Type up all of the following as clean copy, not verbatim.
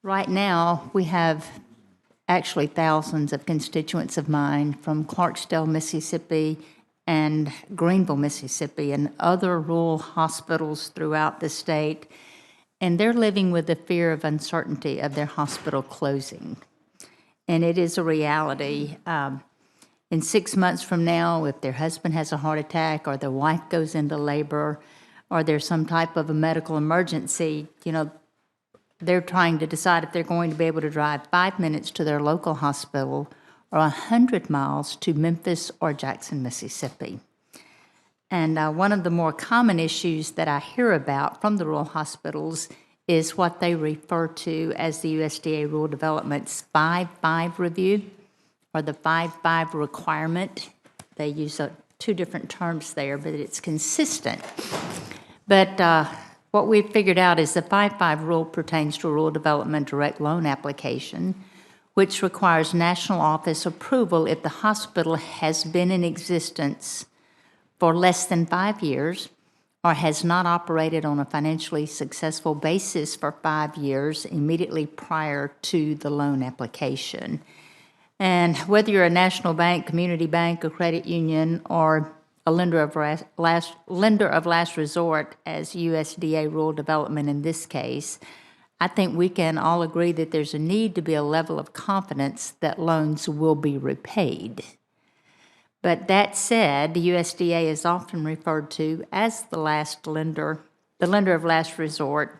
Right now, we have actually thousands of constituents of mine from Clarksdale, Mississippi, and Greenville, Mississippi, and other rural hospitals throughout the state, and they're living with the fear of uncertainty of their hospital closing. And it is a reality. In 6 months from now, if their husband has a heart attack or their wife goes into labor or there's some type of a medical emergency, they're trying to decide if they're going to be able to drive 5 minutes to their local hospital or 100 miles to Memphis or Jackson, Mississippi. And one of the more common issues that I hear about from the rural hospitals is what they refer to as the USDA Rural Development's 5-5 review, or the 5-5 requirement. They use two different terms there, but it's consistent. But what we've figured out is the 5-5 rule pertains to a rural development direct loan application, which requires national office approval if the hospital has been in existence for less than 5 years or has not operated on a financially successful basis for 5 years immediately prior to the loan application. And whether you're a national bank, community bank, a credit union, or a lender of last resort as USDA Rural Development in this case, I think we can all agree that there's a need to be a level of confidence that loans will be repaid. But that said, the USDA is often referred to as the lender of last resort.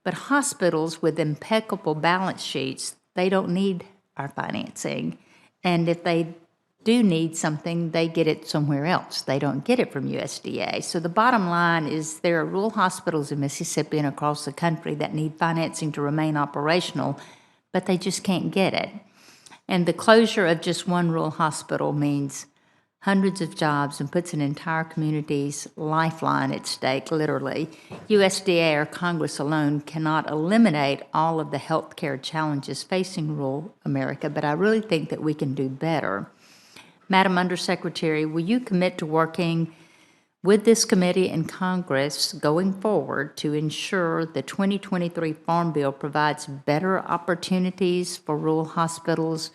But hospitals with impeccable balance sheets, they don't need our financing. And if they do need something, they get it somewhere else. They don't get it from USDA. So the bottom line is there are rural hospitals in Mississippi and across the country that need financing to remain operational, but they just can't get it. And the closure of just one rural hospital means hundreds of jobs and puts an entire community's lifeline at stake, literally. USDA or Congress alone cannot eliminate all of the healthcare challenges facing rural America, but I really think that we can do better. Madam Undersecretary, will you commit to working with this committee and Congress going forward to ensure the 2023 Farm Bill provides better opportunities for rural hospitals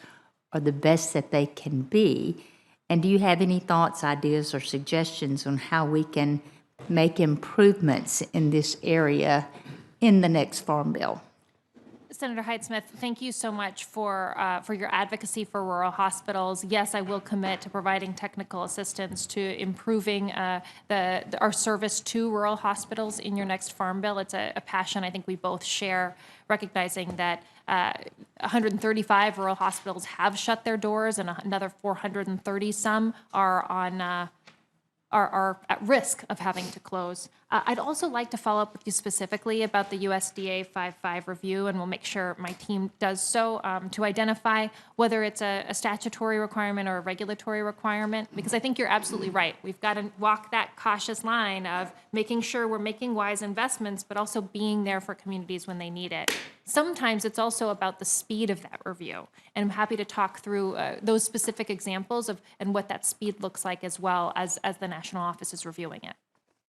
or the best that they can be? And do you have any thoughts, ideas, or suggestions on how we can make improvements in this area in the next Farm Bill? Senator Hyde-Smith, thank you so much for your advocacy for rural hospitals. Yes, I will commit to providing technical assistance to improving our service to rural hospitals in your next Farm Bill. It's a passion I think we both share, recognizing that 135 rural hospitals have shut their doors, and another 430 some are at risk of having to close. I'd also like to follow up with you specifically about the USDA 5-5 review, and we'll make sure my team does so to identify whether it's a statutory requirement or a regulatory requirement, because I think you're absolutely right. We've got to walk that cautious line of making sure we're making wise investments, but also being there for communities when they need it. Sometimes it's also about the speed of that review, and I'm happy to talk through those specific examples and what that speed looks like as well as the national office is reviewing it.